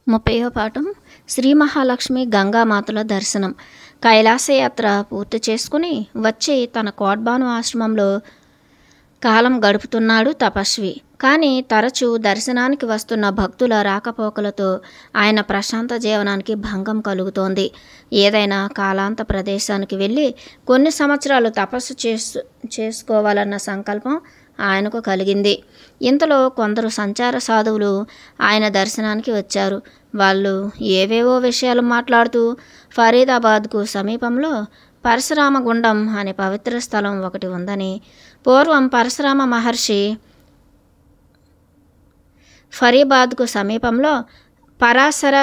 30వ పాఠం శ్రీ మహాలక్ష్మి గంగామాతల దర్శనం. కైలాసయాత్ర పూర్తి చేసుకుని వచ్చి తన కోడ్బాను ఆశ్రమంలో కాలం గడుపుతున్నాడు తపస్వి. కానీ తరచూ దర్శనానికి వస్తున్న భక్తుల రాకపోకలతో ఆయన ప్రశాంత జీవనానికి భంగం కలుగుతోంది. ఏదైనా కాలాంత ప్రదేశానికి వెళ్ళి కొన్ని సంవత్సరాలు తపస్సు చేసుకోవాలన్న సంకల్పం ఆయనకు కలిగింది. ఇంతలో కొందరు సంచార సాధువులు ఆయన దర్శనానికి వచ్చారు. వాళ్ళు ఏవేవో విషయాలు మాట్లాడుతూ ఫరీదాబాద్కు సమీపంలో పరశురామగుండం అనే పవిత్ర స్థలం ఒకటి ఉందని, పూర్వం పరశురామ మహర్షి ఫరీదాబాద్కు సమీపంలో పరాశర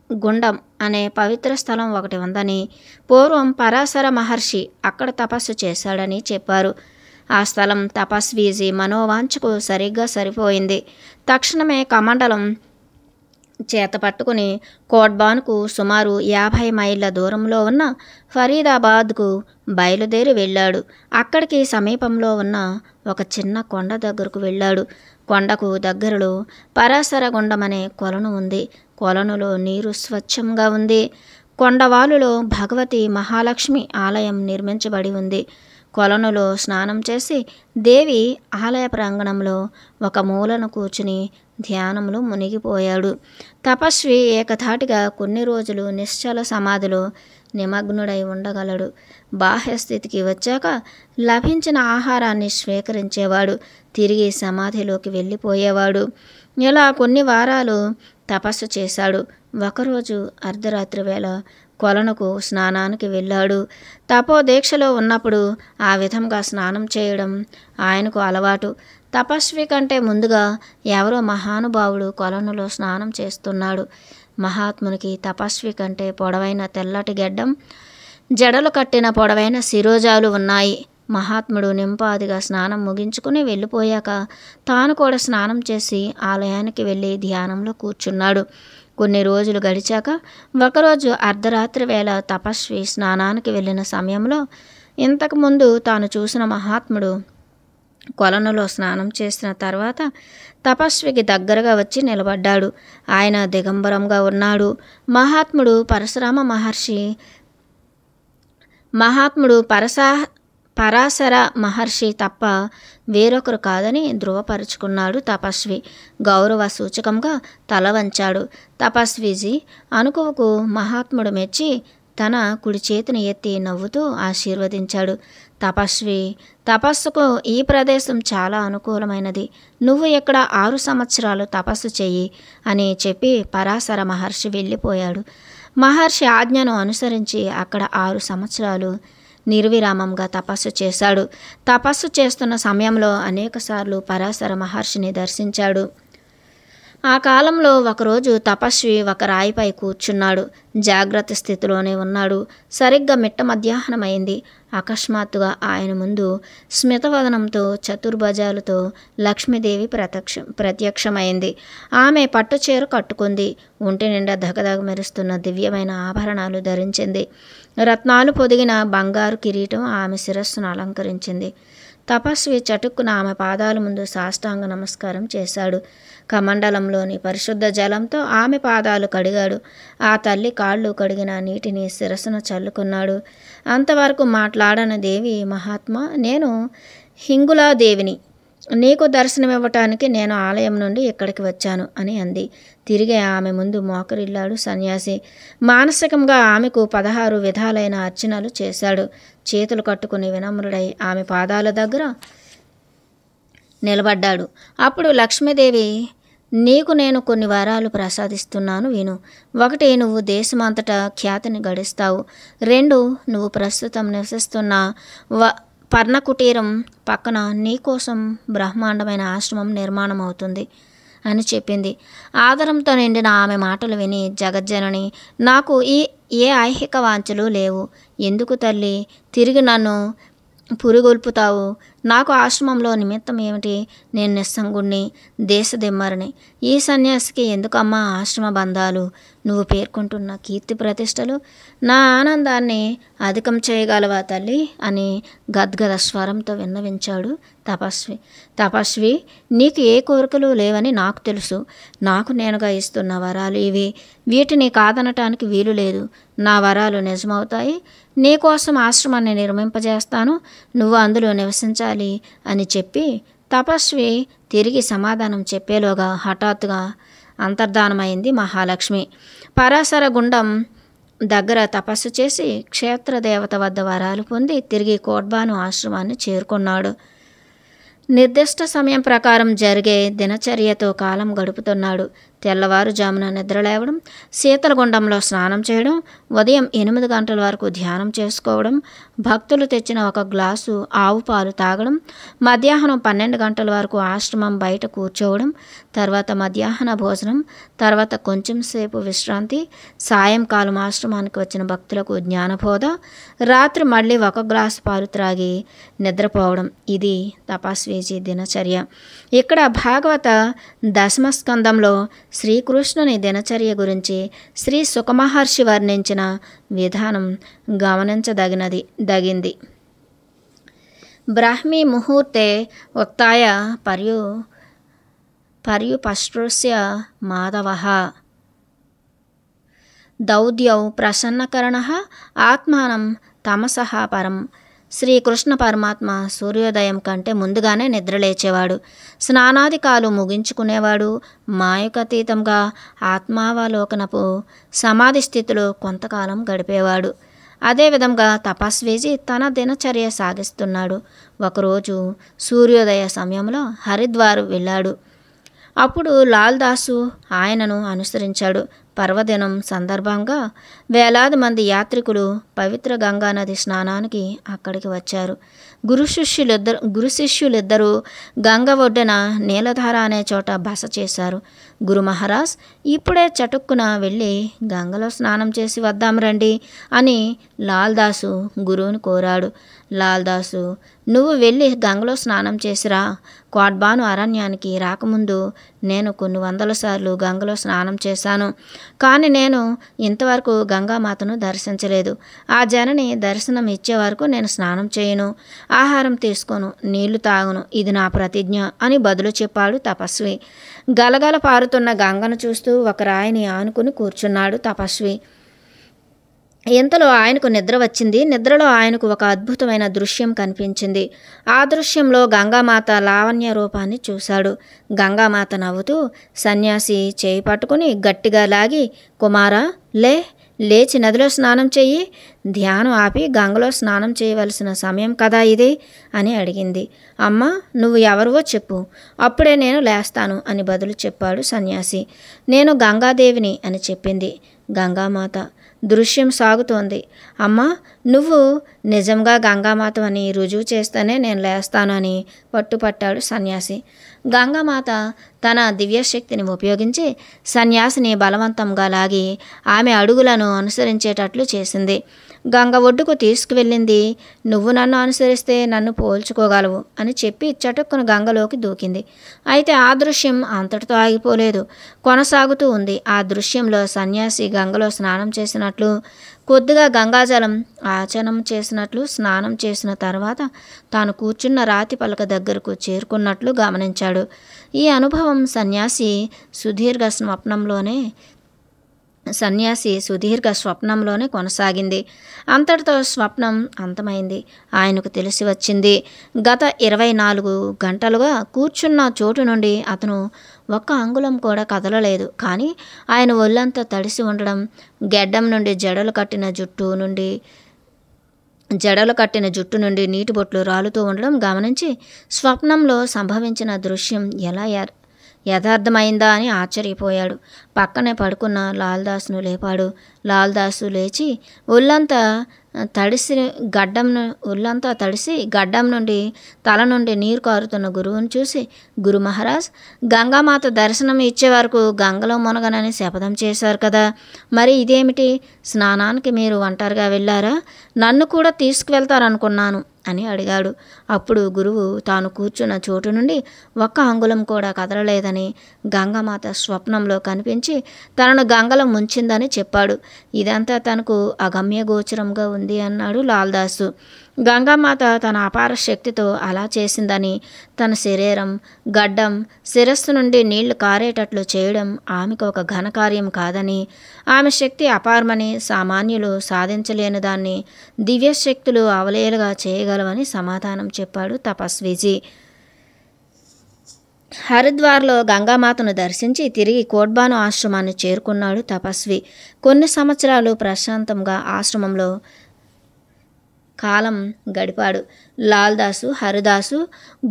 గుండం అనే పవిత్ర స్థలం ఒకటి ఉందని, పూర్వం పరాశర మహర్షి అక్కడ తపస్సు చేశాడని చెప్పారు. ఆ స్థలం తపస్వీజీ మనోవాంఛకు సరిగ్గా సరిపోయింది. తక్షణమే కమండలం చేత పట్టుకుని కోడ్బాన్కు సుమారు 50 మైళ్ళ దూరంలో ఉన్న ఫరీదాబాద్కు బయలుదేరి వెళ్ళాడు. అక్కడికి సమీపంలో ఉన్న ఒక చిన్న కొండ దగ్గరకు వెళ్ళాడు. కొండకు దగ్గరలో పరాశరగుండం అనే కొలను ఉంది. కొలనులో నీరు స్వచ్ఛంగా ఉంది. కొండవాలులో భగవతి మహాలక్ష్మి ఆలయం నిర్మించబడి ఉంది. కొలనులో స్నానం చేసి దేవి ఆలయ ప్రాంగణంలో ఒక మూలను కూర్చుని ధ్యానంలో మునిగిపోయాడు. తపస్వి ఏకధాటిగా కొన్ని రోజులు నిశ్చల సమాధిలో నిమగ్నుడై ఉండగలడు. బాహ్యస్థితికి వచ్చాక లభించిన ఆహారాన్ని స్వీకరించేవాడు. తిరిగి సమాధిలోకి వెళ్ళిపోయేవాడు. ఇలా కొన్ని వారాలు తపస్సు చేశాడు. ఒకరోజు అర్ధరాత్రి వేళ కొలనుకు స్నానానికి వెళ్ళాడు. తపోదీక్షలో ఉన్నప్పుడు ఆ విధంగా స్నానం చేయడం ఆయనకు అలవాటు. తపస్వి కంటే ముందుగా ఎవరో మహానుభావుడు కొలనులో స్నానం చేస్తున్నాడు. మహాత్మునికి తపస్వి కంటే పొడవైన తెల్లటి గెడ్డం, జడలు కట్టిన పొడవైన శిరోజాలు ఉన్నాయి. మహాత్ముడు నింపాదిగా స్నానం ముగించుకుని వెళ్ళిపోయాక తాను కూడా స్నానం చేసి ఆలయానికి వెళ్ళి ధ్యానంలో కూర్చున్నాడు. కొన్ని రోజులు గడిచాక ఒకరోజు అర్ధరాత్రి వేళ తపస్వి స్నానానికి వెళ్ళిన సమయంలో ఇంతకుముందు తాను చూసిన మహాత్ముడు కొలనులో స్నానం చేసిన తర్వాత తపస్వికి దగ్గరగా వచ్చి నిలబడ్డాడు. ఆయన దిగంబరంగా ఉన్నాడు. మహాత్ముడు పరాశర మహర్షి తప్ప వేరొకరు కాదని ధృవపరుచుకున్నాడు తపస్వి. గౌరవ సూచకంగా తల వంచాడు. తపస్వీజీ అనుకువకు మహాత్ముడు మెచ్చి తన కుడి చేతిని ఎత్తి నవ్వుతూ ఆశీర్వదించాడు. తపస్సుకు ఈ ప్రదేశం చాలా అనుకూలమైనది. నువ్వు ఇక్కడ 6 సంవత్సరాలు తపస్సు చెయ్యి అని చెప్పి పరాశర మహర్షి వెళ్ళిపోయాడు. మహర్షి ఆజ్ఞను అనుసరించి అక్కడ 6 సంవత్సరాలు నిర్విరామంగా తపస్సు చేశాడు. తపస్సు చేస్తున్న సమయంలో అనేకసార్లు పరాశర మహర్షిని దర్శించాడు. ఆ కాలంలో ఒకరోజు తపస్వి ఒక రాయిపై కూర్చున్నాడు. జాగ్రత్త స్థితిలోనే ఉన్నాడు. సరిగ్గా మిట్ట మధ్యాహ్నమైంది. అకస్మాత్తుగా ఆయన ముందు స్మితవదనంతో చతుర్భుజాలతో లక్ష్మీదేవి ప్రత్యక్షమైంది. ఆమె పట్టుచీర కట్టుకుంది. ఒంటి నిండా దగదగ మెరుస్తున్న దివ్యమైన ఆభరణాలు ధరించింది. రత్నాలు పొదిగిన బంగారు కిరీటం ఆమె శిరస్సును అలంకరించింది. తపస్వి చటుక్కున ఆమె పాదాల ముందు సాష్టాంగ నమస్కారం చేశాడు. కమండలంలోని పరిశుద్ధ జలంతో ఆమె పాదాలు కడిగాడు. ఆ తల్లి కాళ్ళు కడిగిన నీటిని శిరస్సును చల్లుకున్నాడు. అంతవరకు మాట్లాడని దేవి, మహాత్మా, నేను హింగులాదేవిని. నీకు దర్శనమివ్వటానికి నేను ఆలయం నుండి ఇక్కడికి వచ్చాను అని అంది. తిరిగి ఆమె ముందు మోకరిల్లాడు సన్యాసి. మానసికంగా ఆమెకు 16 విధాలైన అర్చనలు చేశాడు. చేతులు కట్టుకుని వినమ్రుడై ఆమె పాదాల దగ్గర నిలబడ్డాడు. అప్పుడు లక్ష్మీదేవి, నీకు నేను కొన్ని వరాలు ప్రసాదిస్తున్నాను, విను. 1, నువ్వు దేశమంతటా ఖ్యాతిని గడిస్తావు. 2, నువ్వు ప్రస్తుతం నివసిస్తున్న పర్ణకుటీరం పక్కన నీకోసం బ్రహ్మాండమైన ఆశ్రమం నిర్మాణం అవుతుంది అని చెప్పింది. ఆదరంతో నిండిన ఆమె మాటలు విని, జగజ్జనని, నాకు ఏ ఐహిక వాంఛలు లేవు. ఎందుకు తల్లి తిరిగి నన్ను పురిగొల్పుతావు? నాకు ఆశ్రమంలో నిమిత్తం ఏమిటి? నేను నిస్సంగుణ్ణి, దేశదిమ్మరిని. ఈ సన్యాసికి ఎందుకమ్మా ఆశ్రమ బంధాలు? నువ్వు పేర్కొంటున్న కీర్తి ప్రతిష్టలు నా ఆనందాన్ని అధికం చేయగలవా తల్లి అని గద్గద స్వరంతో విన్నవించాడు తపస్వి. తపస్వి, నీకు ఏ కోరికలు లేవని నాకు తెలుసు. నాకు నేనుగా ఇస్తున్న వరాలు ఇవి. వీటిని కాదనటానికి వీలు లేదు. నా వరాలు నిజమవుతాయి. నీకోసం ఆశ్రమాన్ని నిర్మింపజేస్తాను. నువ్వు అందులో నివసించాలి అని చెప్పి తపస్వి తిరిగి సమాధానం చెప్పేలోగా హఠాత్తుగా అంతర్ధానమైంది మహాలక్ష్మి. పరాశర గుండం దగ్గర తపస్సు చేసి క్షేత్రదేవత వద్ద వరాలు పొంది తిరిగి కోడ్బాను ఆశ్రమాన్ని చేరుకున్నాడు. నిర్దిష్ట సమయం ప్రకారం జరిగే దినచర్యతో కాలం గడుపుతున్నాడు. తెల్లవారుజామున నిద్రలేవడం, శీతలగుండంలో స్నానం చేయడం, ఉదయం 8 గంటల వరకు ధ్యానం చేసుకోవడం, భక్తులు తెచ్చిన 1 గ్లాసు ఆవు పాలు తాగడం, మధ్యాహ్నం 12 గంటల వరకు ఆశ్రమం బయట కూర్చోవడం, తర్వాత మధ్యాహ్న భోజనం, తర్వాత కొంచెం సేపు విశ్రాంతి, సాయంకాలం ఆశ్రమానికి వచ్చిన భక్తులకు జ్ఞానబోధ, రాత్రి మళ్ళీ 1 గ్లాసు పాలు త్రాగి నిద్రపోవడం. ఇది తపస్వీజీ దినచర్య. ఇక్కడ భాగవత దశమస్కందంలో శ్రీకృష్ణుని దినచర్య గురించి శ్రీ సుఖమహర్షి వర్ణించిన విధానం గమనించదగింది. బ్రాహ్మీ ముహూర్తే ఉత్థాయ పర్యుపస్పృశ్య మాధవః దౌద్యౌ ప్రసన్నకరణః ఆత్మానం తమసః పరం. శ్రీకృష్ణ పరమాత్మ సూర్యోదయం కంటే ముందుగానే నిద్రలేచేవాడు. స్నానాదికాలు ముగించుకునేవాడు. మాయకతీతంగా ఆత్మావలోకనపు సమాధి స్థితిలో కొంతకాలం గడిపేవాడు. అదేవిధంగా తపస్వీజీ తన దినచర్య సాగిస్తున్నాడు. ఒకరోజు సూర్యోదయ సమయంలో హరిద్వార్ వెళ్ళాడు. అప్పుడు లాల్ దాసు ఆయనను అనుసరించాడు. పర్వదినం సందర్భంగా వేలాది మంది యాత్రికులు పవిత్ర గంగానది స్నానానికి అక్కడికి వచ్చారు. గురు శిష్యులిద్దరూ గంగ ఒడ్డున నీలధార అనే చోట బస చేశారు. గురు మహారాజ్ ఇప్పుడే చటుక్కున వెళ్ళి గంగలో స్నానం చేసి వద్దాం రండి అని లాల్ దాసు గురువుని కోరాడు. లాల్ దాసు, నువ్వు వెళ్ళి గంగలో స్నానం చేసిరా. కోడ్బాను అరణ్యానికి రాకముందు నేను కొన్ని 100 సార్లు గంగలో స్నానం చేశాను. కానీ నేను ఇంతవరకు గంగామాతను దర్శించలేదు. ఆ జనని దర్శనం ఇచ్చే వరకు నేను స్నానం చేయను, ఆహారం తీసుకోను, నీళ్లు తాగను. ఇది నా ప్రతిజ్ఞ అని బదులు చెప్పాడు తపస్వి. గలగల పారుతున్న గంగను చూస్తూ ఒక రాయిని ఆనుకుని కూర్చున్నాడు తపస్వి. ఇంతలో ఆయనకు నిద్ర వచ్చింది. నిద్రలో ఆయనకు ఒక అద్భుతమైన దృశ్యం కనిపించింది. ఆ దృశ్యంలో గంగామాత లావణ్య రూపాన్ని చూశాడు. గంగామాత నవ్వుతూ సన్యాసి చేయి పట్టుకుని గట్టిగా లాగి, కుమారా లేచి నదిలో స్నానం చెయ్యి. ధ్యానం ఆపి గంగలో స్నానం చేయవలసిన సమయం కదా ఇది అని అడిగింది. అమ్మ, నువ్వు ఎవరివో చెప్పు, అప్పుడే నేను లేస్తాను అని బదులు చెప్పాడు సన్యాసి. నేను గంగాదేవిని అని చెప్పింది గంగామాత. దృశ్యం సాగుతోంది. అమ్మా, నువ్వు నిజంగా గంగామాత అని రుజువు చేస్తేనే నేను లేస్తాను అని పట్టుపట్టాడు సన్యాసి. గంగామాత తన దివ్యశక్తిని ఉపయోగించి సన్యాసిని బలవంతంగా లాగి ఆమె అడుగులను అనుసరించేటట్లు చేసింది. గంగ ఒడ్డుకు తీసుకువెళ్ళింది. నువ్వు నన్ను అనుసరిస్తే నన్ను పోల్చుకోగలవు అని చెప్పి చటుక్కున గంగలోకి దూకింది. అయితే ఆ దృశ్యం అంతటితో ఆగిపోలేదు, కొనసాగుతూ ఉంది. ఆ దృశ్యంలో సన్యాసి గంగలో స్నానం చేసినట్లు, కొద్దిగా గంగాజలం ఆచనం చేసినట్లు, స్నానం చేసిన తర్వాత తాను కూర్చున్న రాతి పలక దగ్గరకు చేరుకున్నట్లు గమనించాడు. ఈ అనుభవం సన్యాసి సుదీర్ఘ స్వప్నంలోనే కొనసాగింది. అంతటితో స్వప్నం అంతమైంది. ఆయనకు తెలిసి వచ్చింది. గత 24 గంటలుగా కూర్చున్న చోటు నుండి అతను 1 అంగుళం కూడా కదలలేదు. కానీ ఆయన ఒళ్ళంతా తడిసి ఉండడం, గెడ్డం నుండి జడలు కట్టిన జుట్టు నుండి నీటి బొట్లు రాలుతూ ఉండడం గమనించి స్వప్నంలో సంభవించిన దృశ్యం ఎలా యథార్థమైందా అని ఆశ్చర్యపోయాడు. పక్కనే పడుకున్న లాల్దాసును లేపాడు. లాల్దాసు లేచి ఒళ్ళంతా తడిసి గడ్డం నుండి తల నుండి నీరు కారుతున్న గురువుని చూసి, గురు మహారాజ్, గంగామాత దర్శనం ఇచ్చే వరకు గంగలో మునగనని శపథం చేశారు కదా, మరి ఇదేమిటి? స్నానానికి మీరు ఒంటరిగా వెళ్ళారా? నన్ను కూడా తీసుకువెళ్తారనుకున్నాను. అని అడిగాడు. అప్పుడు గురువు తాను కూర్చున్న చోటు నుండి ఒక్క అంగుళం కూడా కదలలేదని, గంగామాత స్వప్నంలో కనిపించి తనను గంగలో ముంచిందని చెప్పాడు. ఇదంతా తనకు అగమ్యగోచరంగా ఉంది అన్నాడు లాల్దాసు. గంగామాత తన అపార శక్తితో అలా చేసిందని, తన శరీరం, గడ్డం, శిరస్సు నుండి నీళ్లు కారేటట్లు చేయడం ఆమెకు ఒక ఘనకార్యం కాదని, ఆమె శక్తి అపారమని, సామాన్యులు సాధించలేని దాన్ని దివ్యశక్తులు అవలేలుగా చేయగలవని సమాధానం చెప్పాడు తపస్వీజీ. హరిద్వార్లో గంగామాతను దర్శించి తిరిగి కోట్బాను ఆశ్రమాన్ని చేరుకున్నాడు తపస్వి. కొన్ని సంవత్సరాలు ప్రశాంతంగా ఆశ్రమంలో కాలం గడిపాడు. లాల్దాసు, హరిదాసు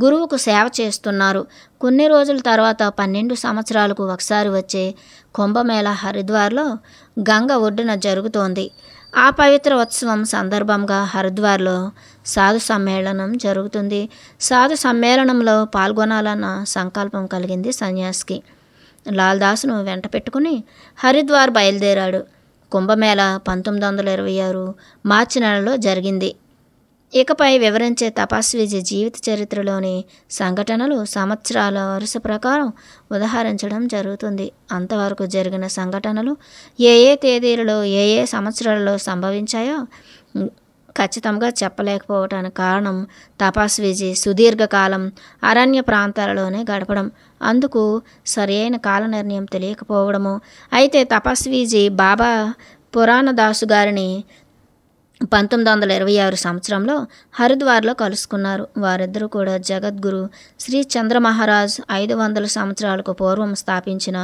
గురువుకు సేవ చేస్తున్నారు. కొన్ని రోజుల తర్వాత 12 సంవత్సరాలకు ఒకసారి వచ్చే కుంభమేళ హరిద్వార్లో గంగ ఒడ్డున జరుగుతోంది. ఆ పవిత్ర ఉత్సవం సందర్భంగా హరిద్వార్లో సాధు సమ్మేళనం జరుగుతుంది. సాధు సమ్మేళనంలో పాల్గొనాలన్న సంకల్పం కలిగింది సన్యాసికి. లాల్దాసును వెంట పెట్టుకుని హరిద్వార్ బయలుదేరాడు. కుంభమేళ 1926 మార్చి నెలలో జరిగింది. ఇకపై వివరించే తపస్వీజీ జీవిత చరిత్రలోని సంఘటనలు సంవత్సరాల వరుస ప్రకారం ఉదహరించడం జరుగుతుంది. అంతవరకు జరిగిన సంఘటనలు ఏ ఏ తేదీలలో ఏ ఏ సంవత్సరాలలో సంభవించాయో ఖచ్చితంగా చెప్పలేకపోవటానికి కారణం తపస్వీజీ సుదీర్ఘకాలం అరణ్య ప్రాంతాలలోనే గడపడం, అందుకు సరియైన కాల నిర్ణయం తెలియకపోవడము. అయితే తపస్వీజీ బాబా పురాణదాసు గారిని 1926 సంవత్సరంలో హరిద్వార్లో కలుసుకున్నారు. వారిద్దరూ కూడా జగద్గురు శ్రీ చంద్రమహారాజ్ 500 సంవత్సరాలకు పూర్వం స్థాపించిన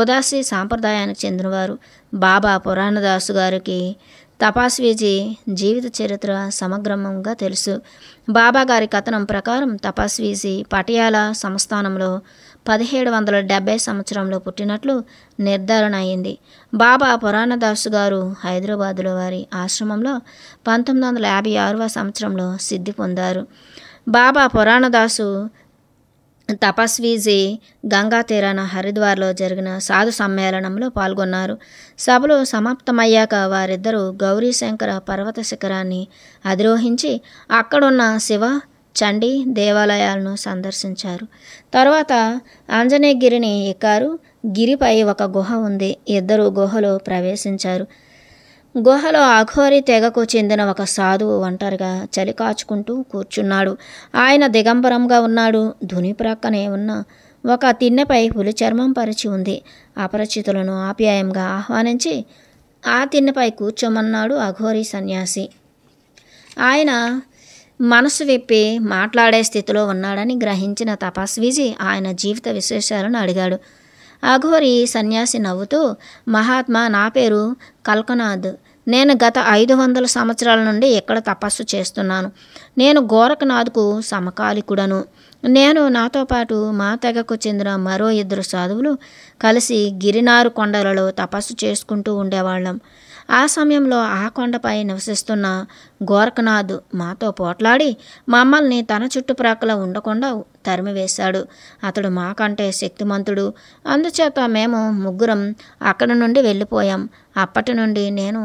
ఉదాసీ సాంప్రదాయానికి చెందినవారు. బాబా పురాణదాసు గారికి తపస్వీజీ జీవిత చరిత్ర సమగ్రంగా తెలుసు. బాబా గారి కథనం ప్రకారం తపస్వీజీ పటియాలా సంస్థానంలో 1770 సంవత్సరంలో పుట్టినట్లు నిర్ధారణ అయింది. బాబా పురాణదాసు గారు హైదరాబాదులో వారి ఆశ్రమంలో 1956వ సంవత్సరంలో సిద్ధి పొందారు. బాబా పురాణదాసు తపస్వీజీ గంగా తీరాన హరిద్వార్లో జరిగిన సాధు సమ్మేళనంలో పాల్గొన్నారు. సభలు సమాప్తమయ్యాక వారిద్దరూ గౌరీశంకర పర్వత శిఖరాన్ని అధిరోహించి అక్కడున్న శివ, చండీ దేవాలయాలను సందర్శించారు. తర్వాత ఆంజనేయగిరిని ఎక్కారు. గిరిపై ఒక గుహ ఉంది. ఇద్దరు గుహలో ప్రవేశించారు. గుహలో అఘోరి తెగకు చెందిన ఒక సాధువు ఒంటరిగా చలి కాచుకుంటూ కూర్చున్నాడు. ఆయన దిగంబరంగా ఉన్నాడు. ధుని ప్రక్కనే ఉన్న ఒక తిన్నెపై పులి చర్మం పరిచి ఉంది. అపరిచితులను ఆప్యాయంగా ఆహ్వానించి ఆ తిన్నెపై కూర్చోమన్నాడు అఘోరి సన్యాసి. ఆయన మనసు విప్పి మాట్లాడే స్థితిలో ఉన్నాడని గ్రహించిన తపస్వీజీ ఆయన జీవిత విశేషాలను అడిగాడు. అఘోరి సన్యాసి నవ్వుతూ, మహాత్మా, నా పేరు కల్కనాథ్. నేను గత 500 సంవత్సరాల నుండి ఇక్కడ తపస్సు చేస్తున్నాను. నేను గోరఖనాథ్కు సమకాలికుడను. నేను, నాతో పాటు మా తెగకు చెందిన మరో 2 సాధువులు కలిసి గిరినారు కొండలలో తపస్సు చేసుకుంటూ ఉండేవాళ్ళం. ఆ సమయంలో ఆ కొండపై నివసిస్తున్న గోరఖనాథ్ మాతో పోట్లాడి మమ్మల్ని తన చుట్టుప్రక్కల ఉండకుండా తరిమివేశాడు. అతడు మాకంటే శక్తిమంతుడు. అందుచేత మేము ముగ్గురం అక్కడి నుండి వెళ్ళిపోయాం. అప్పటి నుండి నేను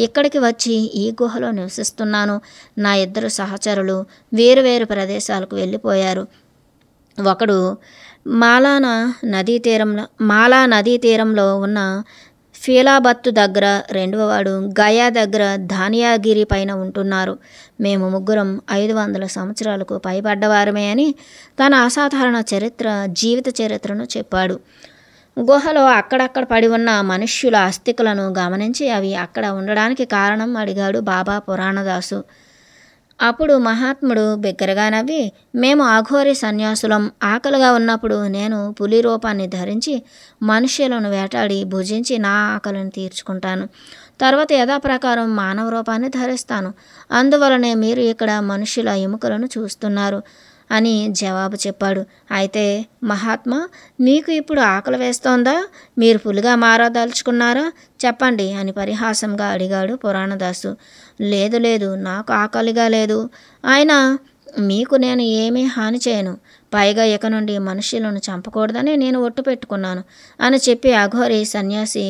ఇక్కడికి వచ్చి ఈ గుహలో నివసిస్తున్నాను. నా 2 సహచరులు వేరువేరు ప్రదేశాలకు వెళ్ళిపోయారు. ఒకడు మాలా నదీ తీరంలో ఉన్న ఫీలాబత్తు దగ్గర, రెండవవాడు గయా దగ్గర ధానియాగిరి పైన ఉంటున్నారు. మేము ముగ్గురం 500 సంవత్సరాలకు పైబడ్డవారమే అని తన అసాధారణ జీవిత చరిత్రను చెప్పాడు. గుహలో అక్కడక్కడ పడి ఉన్న మనుష్యుల అస్థికలను గమనించి అవి అక్కడ ఉండడానికి కారణం అడిగాడు బాబా పురాణదాసు. అప్పుడు మహాత్ముడు బిగ్గరగా నవ్వి, మేము అఘోరి సన్యాసులం. ఆకలిగా ఉన్నప్పుడు నేను పులి రూపాన్ని ధరించి మనుష్యులను వేటాడి భుజించి నా ఆకలిని తీర్చుకుంటాను. తర్వాత యథాప్రకారం మానవ రూపాన్ని ధరిస్తాను. అందువలనే మీరు ఇక్కడ మనుష్యుల ఎముకలను చూస్తున్నారు అని జవాబు చెప్పాడు. అయితే మహాత్మా, మీకు ఇప్పుడు ఆకలి వేస్తోందా? మీరు పులిగా మారదలుచుకున్నారా? చెప్పండి అని పరిహాసంగా అడిగాడు పురాణదాసు. లేదు, నాకు ఆకలిగా లేదు. ఆయన, మీకు నేను ఏమీ హాని చేయను. పైగా ఇక నుండి మనుష్యులను చంపకూడదని నేను ఒట్టు పెట్టుకున్నాను అని చెప్పి అఘోరి సన్యాసి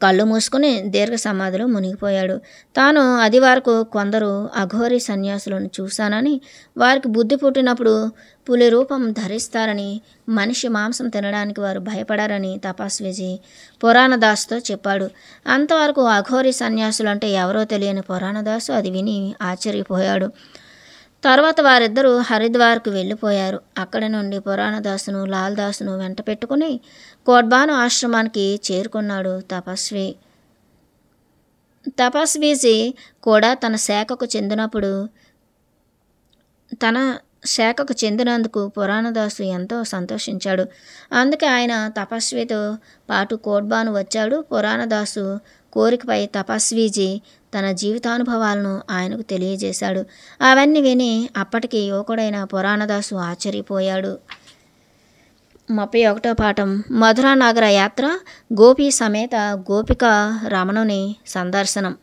కళ్ళు మూసుకుని దీర్ఘ సమాధిలో మునిగిపోయాడు. తాను అది వరకు కొందరు అఘోరి సన్యాసులను చూశానని, వారికి బుద్ధి పుట్టినప్పుడు పులి రూపం ధరిస్తారని, మనిషి మాంసం తినడానికి వారు భయపడారని తపస్విజీ పురాణదాస్తో చెప్పాడు. అంతవరకు అఘోరి సన్యాసులు అంటే ఎవరో తెలియని పురాణదాసు అది విని ఆశ్చర్యపోయాడు. తర్వాత వారిద్దరూ హరిద్వార్కు వెళ్ళిపోయారు. అక్కడి నుండి పురాణదాసును లాల్దాసును వెంట పెట్టుకుని కోడ్బాను ఆశ్రమానికి చేరుకున్నాడు తపస్వి. తపస్వీజీ కూడా తన శాఖకు చెందినందుకు పురాణదాసు ఎంతో సంతోషించాడు. అందుకే ఆయన తపస్వితో పాటు కోడ్బాను వచ్చాడు. పురాణదాసు కోరికపై తపస్వీజీ తన జీవితానుభవాలను ఆయనకు తెలియజేశాడు. అవన్నీ విని అప్పటికి యువకుడైన పురాణదాసు ఆశ్చర్యపోయాడు. 31వ పాఠం. మధురా నగర యాత్ర, గోపి సమేత గోపిక రమణుని సందర్శనం.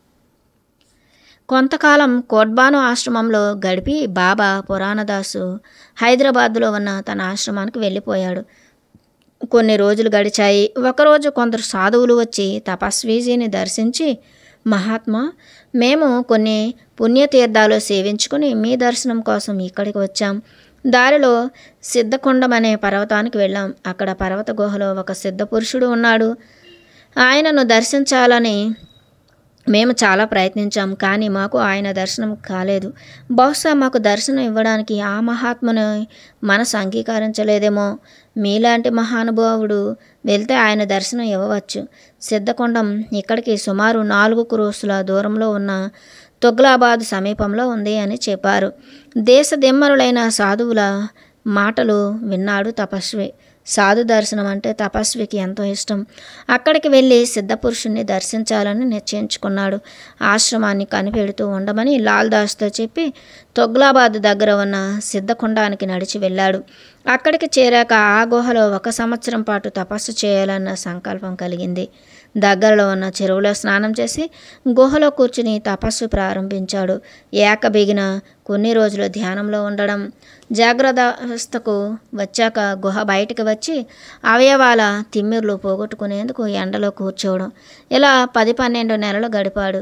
కొంతకాలం కోడ్బాను ఆశ్రమంలో గడిపి బాబా పురాణదాసు హైదరాబాద్లో ఉన్న తన ఆశ్రమానికి వెళ్ళిపోయాడు. కొన్ని రోజులు గడిచాయి. ఒకరోజు కొందరు సాధువులు వచ్చి తపస్వీజీని దర్శించి, మహాత్మా, మేము కొన్ని పుణ్యతీర్థాలు సేవించుకుని మీ దర్శనం కోసం ఇక్కడికి వచ్చాం. దారిలో సిద్ధకొండం అనే పర్వతానికి వెళ్ళాం. అక్కడ పర్వత గుహలో ఒక సిద్ధ పురుషుడు ఉన్నాడు. ఆయనను దర్శించాలని మేము చాలా ప్రయత్నించాం, కానీ మాకు ఆయన దర్శనం కాలేదు. బహుశా మాకు దర్శనం ఇవ్వడానికి ఆ మహాత్ముని మనసు అంగీకరించలేదేమో. మీలాంటి మహానుభావుడు వెళ్తే ఆయన దర్శనం ఇవ్వవచ్చు. సిద్ధకొండం ఇక్కడికి సుమారు 4 క్రోసుల దూరంలో ఉన్న తుగ్లాబాద్ సమీపంలో ఉంది అని చెప్పారు. దేశదిమ్మరులైన సాధువుల మాటలు విన్నాడు తపస్వి. సాధు దర్శనం అంటే తపస్వికి ఎంతో ఇష్టం. అక్కడికి వెళ్ళి సిద్ధపురుషుణ్ణి దర్శించాలని నిశ్చయించుకున్నాడు. ఆశ్రమాన్ని కనిపెడుతూ ఉండమని లాల్దాస్తో చెప్పి తుగ్లాబాద్ దగ్గర ఉన్న సిద్ధకొండానికి నడిచి వెళ్ళాడు. అక్కడికి చేరాక ఆ గుహలో 1 సంవత్సరం పాటు తపస్సు చేయాలన్న సంకల్పం కలిగింది. దగ్గరలో ఉన్న చెరువులో స్నానం చేసి గుహలో కూర్చుని తపస్సు ప్రారంభించాడు. ఏకబిగిన కొన్ని రోజులు ధ్యానంలో ఉండడం. జాగ్రత్తావస్థకు వచ్చాక గుహ బయటికి వచ్చి అవయవాల తిమ్మిర్లు పోగొట్టుకునేందుకు ఎండలో కూర్చోవడం. ఇలా 10-12 నెలలు గడిపాడు.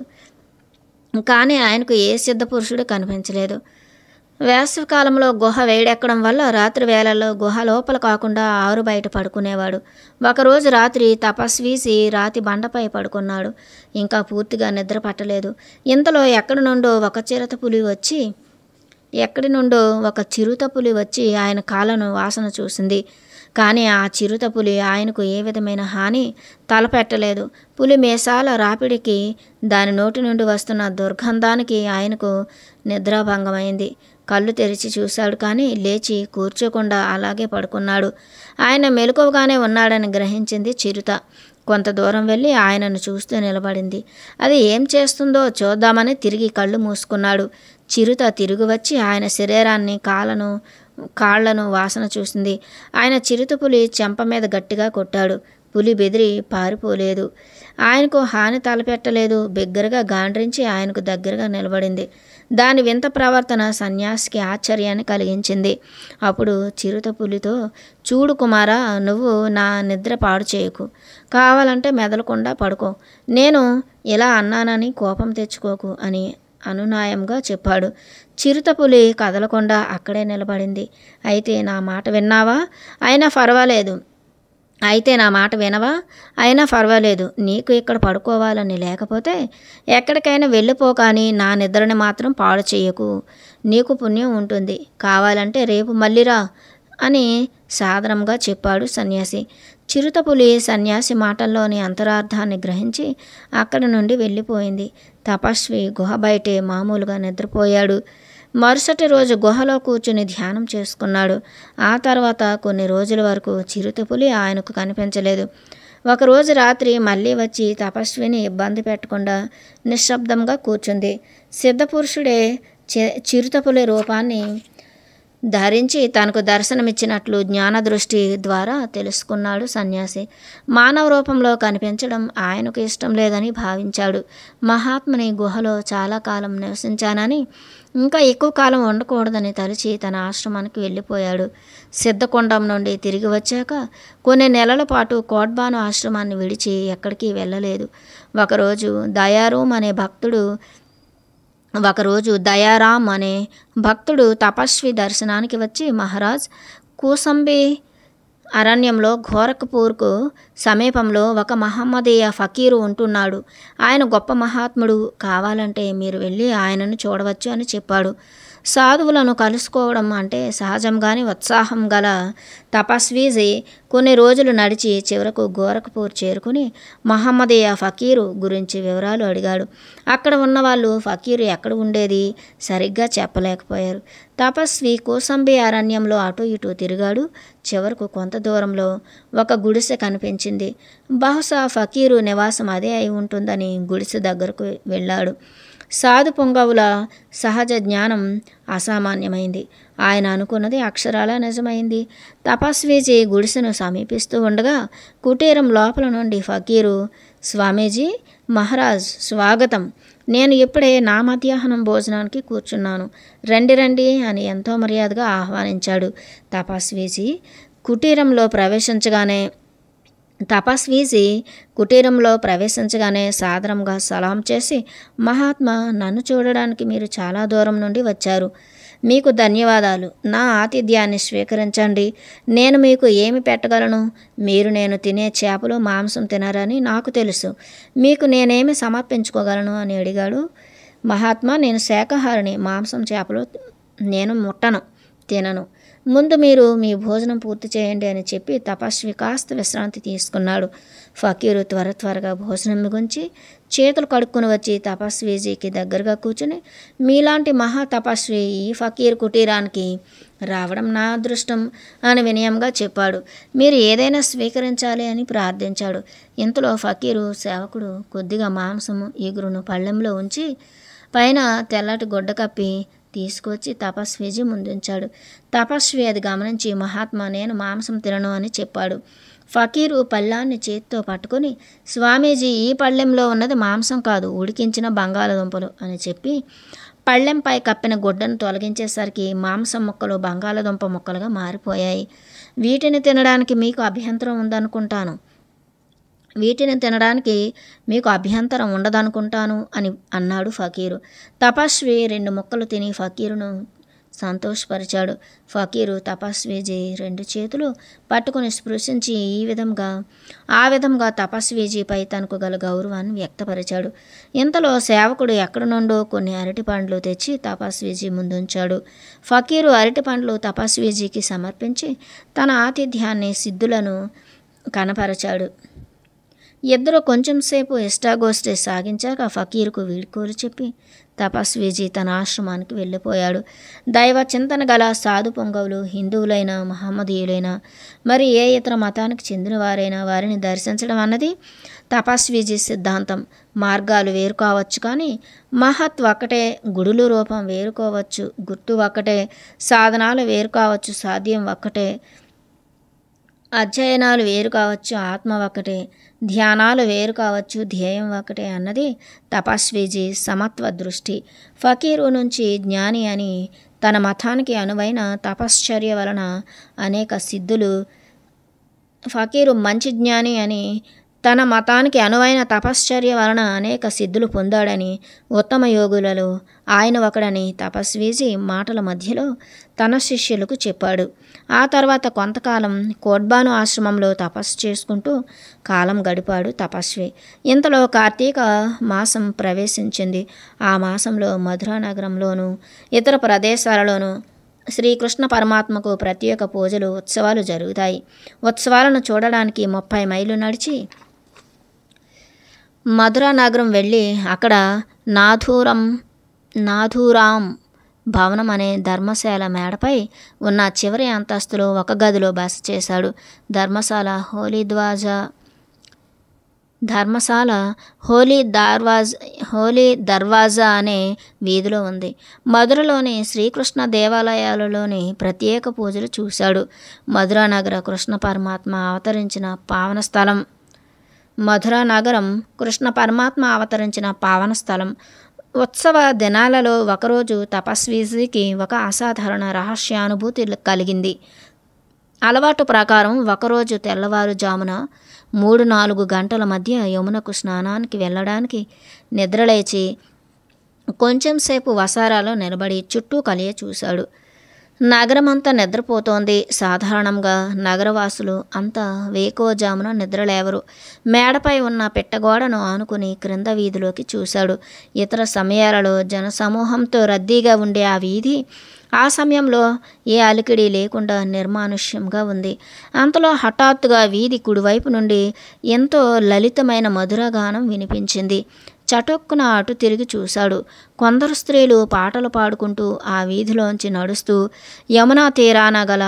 కానీ ఆయనకు ఏ సిద్ధపురుషుడు కనిపించలేదు. వేసవికాలంలో గుహ వేడెక్కడం వల్ల రాత్రి వేళల్లో గుహ లోపల కాకుండా ఆరు బయట పడుకునేవాడు. ఒకరోజు రాత్రి తపస్వీసి రాతి బండపై పడుకున్నాడు. ఇంకా పూర్తిగా నిద్ర పట్టలేదు. ఇంతలో ఎక్కడి నుండో ఒక చిరుత పులి వచ్చి ఆయన కాళ్ళను వాసన చూసింది. కానీ ఆ చిరుత పులి ఆయనకు ఏ విధమైన హాని తలపెట్టలేదు. పులి మీసాల రాపిడికి, దాని నోటి నుండి వస్తున్న దుర్గంధానికి ఆయనకు నిద్రాభంగమైంది. కళ్ళు తెరిచి చూశాడు, కానీ లేచి కూర్చోకుండా అలాగే పడుకున్నాడు. ఆయన మెలకువగానే ఉన్నాడని గ్రహించింది చిరుత. కొంత దూరం వెళ్ళి ఆయనను చూస్తూ నిలబడింది. అది ఏం చేస్తుందో చూద్దామని తిరిగి కళ్ళు మూసుకున్నాడు. చిరుత తిరిగి వచ్చి ఆయన శరీరాన్ని, కాళ్లను వాసన చూసింది. ఆయన చిరుతపులి చెంప మీద గట్టిగా కొట్టాడు. పులి బెదిరి పారిపోలేదు. ఆయనకు హాని తలపెట్టలేదు. బిగ్గరగా గాండ్రించి ఆయనకు దగ్గరగా నిలబడింది. దాని వింత ప్రవర్తన సన్యాసికి ఆశ్చర్యాన్ని కలిగించింది. అప్పుడు చిరుత పులితో, చూడు కుమారా, నువ్వు నా నిద్ర పాడు చేయకు. కావాలంటే మెదలకుండా పడుకో. నేను ఇలా అన్నానని కోపం తెచ్చుకోకు అని అనునాయంగా చెప్పాడు. చిరుతపులి కదలకుండా అక్కడే నిలబడింది. అయితే నా మాట వినవా? అయినా పర్వాలేదు. నీకు ఇక్కడ పడుకోవాలని లేకపోతే ఎక్కడికైనా వెళ్ళిపో, కానీ నా నిద్రని మాత్రం పాడు చేయకు. నీకు పుణ్యం ఉంటుంది. కావాలంటే రేపు మళ్ళీ రా అని సాదరంగా చెప్పాడు సన్యాసి. చిరుతపులి సన్యాసి మాటల్లోని అంతరార్థాన్ని గ్రహించి అక్కడి నుండి వెళ్ళిపోయింది. తపస్వి గుహ బయటే మామూలుగా నిద్రపోయాడు. మరుసటి రోజు గుహలో కూర్చుని ధ్యానం చేసుకున్నాడు. ఆ తర్వాత కొన్ని రోజుల వరకు చిరుతపులి ఆయనకు కనిపించలేదు. ఒకరోజు రాత్రి మళ్ళీ వచ్చి తపస్విని ఇబ్బంది పెట్టకుండా నిశ్శబ్దంగా కూర్చుంది. సిద్ధపురుషుడే చిరుతపులి రూపాన్ని ధరించి తనకు దర్శనమిచ్చినట్లు జ్ఞానదృష్టి ద్వారా తెలుసుకున్నాడు సన్యాసి. మానవ రూపంలో కనిపించడం ఆయనకు ఇష్టం లేదని భావించాడు. మహాత్ముని గుహలో చాలా కాలం నివసించానని, ఇంకా ఎక్కువ కాలం ఉండకూడదని తలచి తన ఆశ్రమానికి వెళ్ళిపోయాడు. సిద్ధకొండం నుండి తిరిగి వచ్చాక కొన్ని నెలల పాటు కోడ్బాను ఆశ్రమాన్ని విడిచి ఎక్కడికి వెళ్ళలేదు. ఒకరోజు దయారాం అనే భక్తుడు తపస్వి దర్శనానికి వచ్చి, మహారాజ్, కూసంబి అరణ్యంలో గోరఖ్పూర్కు సమీపంలో ఒక మహమ్మదీయ ఫకీరు ఉంటున్నాడు. ఆయన గొప్ప మహాత్ముడు. కావాలంటే మీరు వెళ్ళి ఆయనను చూడవచ్చు అని చెప్పాడు. సాధువులను కలుసుకోవడం అంటే సహజంగానే ఉత్సాహం గల తపస్వీజీ కొన్ని రోజులు నడిచి చివరకు గోరఖ్పూర్ చేరుకుని మహమ్మదీయ ఫకీరు గురించి వివరాలు అడిగాడు. అక్కడ ఉన్నవాళ్ళు ఫకీరు ఎక్కడ ఉండేది సరిగ్గా చెప్పలేకపోయారు. తపస్వి కోసంబి అరణ్యంలో అటు ఇటు తిరిగాడు. చివరకు కొంత దూరంలో ఒక గుడిసె కనిపించింది. బహుశా ఫకీరు నివాసం అదే అయి ఉంటుందని గుడిసె దగ్గరకు వెళ్ళాడు. సాధు పొంగవుల సహజ జ్ఞానం అసామాన్యమైంది. ఆయన అనుకున్నది అక్షరాలా నిజమైంది. తపస్వీజీ గుడిసెను సమీపిస్తూ ఉండగా కుటీరం లోపల నుండి ఫకీరు, స్వామీజీ, మహారాజ్ స్వాగతం. నేను ఇప్పుడే నా మధ్యాహ్నం భోజనానికి కూర్చున్నాను. రండి రండి అని ఎంతో మర్యాదగా ఆహ్వానించాడు. తపస్వీజీ కుటీరంలో ప్రవేశించగానే సాదరంగా సలాం చేసి, మహాత్మా, నన్ను చూడడానికి మీరు చాలా దూరం నుండి వచ్చారు. మీకు ధన్యవాదాలు. నా ఆతిథ్యాన్ని స్వీకరించండి. నేను మీకు ఏమి పెట్టగలను? మీరు నేను తినే చేపలు మాంసం తినరని నాకు తెలుసు. మీకు నేనేమి సమర్పించుకోగలను అని అడిగాడు. మహాత్మా, నేను శాకాహారిని. మాంసం చేపలు నేను తినను. ముందు మీరు మీ భోజనం పూర్తి చేయండి అని చెప్పి తపస్వి కాస్త విశ్రాంతి తీసుకున్నాడు. ఫకీరు త్వరగా భోజనం ముగించి చేతులు కడుక్కుని వచ్చి తపస్వీజీకి దగ్గరగా కూర్చుని, మీలాంటి మహా తపస్వి ఈ ఫకీర్ కుటీరానికి రావడం నా అదృష్టం అని వినయంగా చెప్పాడు. మీరు ఏదైనా స్వీకరించాలి అని ప్రార్థించాడు. ఇంతలో ఫకీరు సేవకుడు కొద్దిగా మాంసము ఈగురును పళ్ళెంలో ఉంచి పైన తెల్లటి గుడ్డ కప్పి తీసుకొచ్చి తపస్వీజీ ముందుంచాడు. తపస్వి అది గమనించి, మహాత్మా, నేను మాంసం తినను అని చెప్పాడు. ఫకీరు పళ్ళాన్ని చేతితో పట్టుకొని, స్వామీజీ, ఈ పళ్ళెంలో ఉన్నది మాంసం కాదు, ఉడికించిన బంగాళదుంపలు అని చెప్పి పళ్ళెంపై కప్పిన గుడ్డను తొలగించేసరికి మాంసం ముక్కలు బంగాళదుంప ముక్కలుగా మారిపోయాయి. వీటిని తినడానికి మీకు అభ్యంతరం ఉండదనుకుంటాను అని అన్నాడు ఫకీరు. తపస్వి 2 ముక్కలు తిని ఫకీరును సంతోషపరిచాడు. ఫకీరు తపస్వీజీ 2 చేతులు పట్టుకుని స్పృశించి ఆ విధంగా తపస్వీజీపై తనకు గల గౌరవాన్ని వ్యక్తపరిచాడు. ఇంతలో సేవకుడు ఎక్కడి నుండో కొన్ని అరటి పండ్లు తెచ్చి తపస్వీజీ ముందుంచాడు. ఫకీరు అరటి పండ్లు తపస్వీజీకి సమర్పించి తన ఆతిథ్యాన్ని సిద్ధులను కనపరచాడు. ఇద్దరు కొంచెంసేపు ఇష్టాగోష్ఠి సాగించాక ఫకీరుకు వీడ్కోలు చెప్పి తపస్వీజీ తన ఆశ్రమానికి వెళ్ళిపోయాడు. దైవ చింతన గల సాధు పొంగవులు హిందువులైన, మహమ్మదీయులైన, మరి ఏ ఇతర మతానికి చెందిన వారైనా వారిని దర్శించడం అన్నది తపస్వీజీ సిద్ధాంతం. మార్గాలు వేరు కావచ్చు, కానీ మహత్ ఒక్కటే. గుడులు రూపం వేరు కావచ్చు, గుర్తు ఒక్కటే. సాధనాలు వేరు కావచ్చు, సాధ్యం ఒక్కటే. అధ్యయనాలు వేరు కావచ్చు, ఆత్మ ఒక్కటే. ధ్యానాలు వేరు కావచ్చు, ధ్యేయం ఒకటే అన్నది తపస్వీజీ సమత్వ దృష్టి. ఫకీరు నుంచి జ్ఞాని అని తన మతానికి అనువైన తపశ్చర్య వలన అనేక సిద్ధులు, ఫకీరు మంచి జ్ఞాని అని తన మతానికి అనువైన తపశ్చర్య వలన అనేక సిద్ధులు పొందాడని, ఉత్తమ యోగులలో ఆయన ఒకడని తపస్వీజీ మాటల మధ్యలో తన శిష్యులకు చెప్పాడు. ఆ తర్వాత కొంతకాలం కోడ్బాను ఆశ్రమంలో తపస్సు చేసుకుంటూ కాలం గడిపాడు తపస్వి. ఇంతలో కార్తీక మాసం ప్రవేశించింది. ఆ మాసంలో మధురా నగరంలోనూ ఇతర ప్రదేశాలలోనూ శ్రీకృష్ణ పరమాత్మకు ప్రత్యేక పూజలు, ఉత్సవాలు జరుగుతాయి. ఉత్సవాలను చూడడానికి 30 మైళ్ళు నడిచి మధురా నగరం వెళ్ళి అక్కడ నాథూరాం భవనం అనే ధర్మశాల మేడపై ఉన్న చివరి అంతస్తులో ఒక గదిలో బస చేశాడు. ధర్మశాల హోలీ దర్వాజా అనే వీధిలో ఉంది. మధురలోని శ్రీకృష్ణ దేవాలయాలలోని ప్రత్యేక పూజలు చూశాడు. మధురా నగర కృష్ణ పరమాత్మ అవతరించిన పావన స్థలం. ఉత్సవ దినాలలో ఒకరోజు తపస్వికి ఒక అసాధారణ రహస్యానుభూతి కలిగింది. అలవాటు ప్రకారం ఒకరోజు తెల్లవారుజామున 3-4 గంటల మధ్య యమునకు స్నానానికి వెళ్ళడానికి నిద్రలేచి కొంచెంసేపు వసారాలో నిలబడి చుట్టూ కలియ చూశాడు. నగరమంతా నిద్రపోతోంది. సాధారణంగా నగరవాసులు అంతా వేకోజామున నిద్రలేవరు. మేడపై ఉన్న పిట్టగోడను ఆనుకుని క్రింద వీధిలోకి చూశాడు. ఇతర సమయాలలో జనసమూహంతో రద్దీగా ఉండే ఆ వీధి ఆ సమయంలో ఏ అలికిడి లేకుండా నిర్మానుష్యంగా ఉంది. అంతలో హఠాత్తుగా వీధి కుడివైపు నుండి ఎంతో లలితమైన మధురగానం వినిపించింది. చటుక్కున అటు తిరిగి చూశాడు. కొందరు స్త్రీలు పాటలు పాడుకుంటూ ఆ వీధిలోంచి నడుస్తూ యమునా తీరాన గల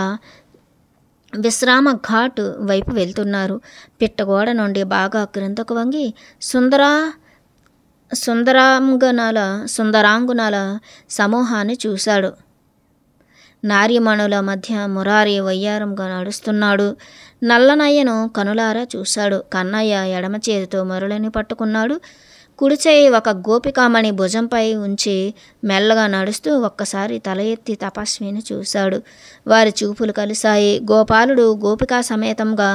విశ్రామ ఘాట్ వైపు వెళ్తున్నారు. పిట్టగోడ నుండి బాగా క్రిందకు వంగి సుందరాంగునాల సమూహాన్ని చూశాడు. నార్యమణుల మధ్య మురారి వయ్యారంగా నడుస్తున్నాడు. నల్లనయ్యను కనులారా చూశాడు. కన్నయ్య ఎడమ చేతితో మురళిని పట్టుకున్నాడు. కుడిచేయి ఒక గోపికామణి భుజంపై ఉంచి మెల్లగా నడుస్తూ ఒక్కసారి తల ఎత్తి తపస్విని చూశాడు. వారి చూపులు కలిశాయి. గోపాలుడు గోపికా సమేతంగా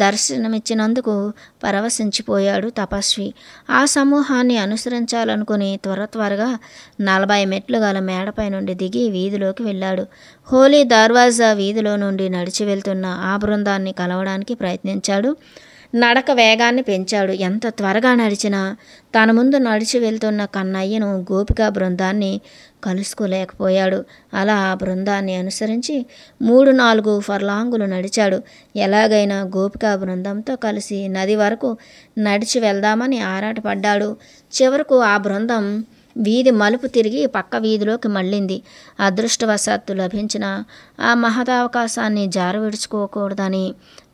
దర్శనమిచ్చినందుకు పరవశించిపోయాడు తపస్వి. ఆ సమూహాన్ని అనుసరించాలనుకుని త్వరగా 40 మెట్లు గల మేడపై నుండి దిగి వీధిలోకి వెళ్ళాడు. హోలీ దర్వాజా వీధిలో నుండి నడిచి వెళ్తున్న ఆ బృందాన్ని కలవడానికి ప్రయత్నించాడు. నడక వేగాన్ని పెంచాడు. ఎంత త్వరగా నడిచినా తన ముందు నడిచి వెళ్తున్న కన్నయ్యను గోపికా బృందాన్ని కలుసుకోలేకపోయాడు. అలా ఆ బృందాన్ని అనుసరించి 3-4 ఫర్లాంగులు నడిచాడు. ఎలాగైనా గోపికా బృందంతో కలిసి నది వరకు నడిచి వెళ్దామని ఆరాటపడ్డాడు. చివరకు ఆ బృందం వీధి మలుపు తిరిగి పక్క వీధిలోకి మళ్ళింది. అదృష్టవశాత్తు లభించిన ఆ మహదవకాశాన్ని జారవిడుచుకోకూడదని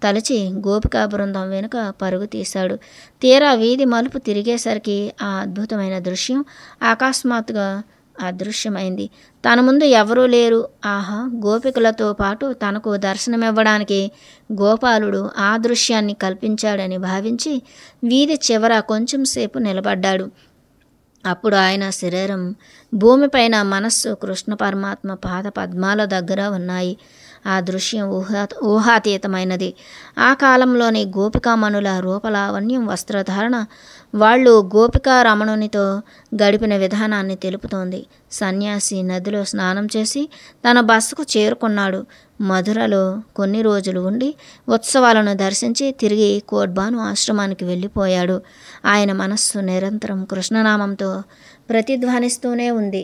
తలచి గోపికా బృందం వెనుక పరుగు తీశాడు. తీరా వీధి మలుపు తిరిగేసరికి ఆ అద్భుతమైన దృశ్యం అకస్మాత్తుగా అదృశ్యమైంది. తన ముందు ఎవరూ లేరు. ఆహా! గోపికలతో పాటు తనకు దర్శనమివ్వడానికి గోపాలుడు ఆ దృశ్యాన్ని కల్పించాడని భావించి వీధి చివర కొంచెంసేపు నిలబడ్డాడు. అప్పుడు ఆయన శరీరం భూమిపైన, మనస్సు కృష్ణ పరమాత్మ పాద పద్మాల దగ్గర ఉన్నాయి. ఆ దృశ్యం ఊహాతీతమైనది. ఆ కాలంలోని గోపికామణుల రూపలావణ్యం, వస్త్రధారణ వాళ్ళు గోపికా రమణునితో గడిపిన విధానాన్ని తెలుపుతోంది. సన్యాసి నదిలో స్నానం చేసి తన బస్సుకు చేరుకున్నాడు. మధురలో కొన్ని రోజులు ఉండి ఉత్సవాలను దర్శించి తిరిగి కోడ్బాను ఆశ్రమానికి వెళ్ళిపోయాడు. ఆయన మనస్సు నిరంతరం కృష్ణనామంతో ప్రతిధ్వనిస్తూనే ఉంది.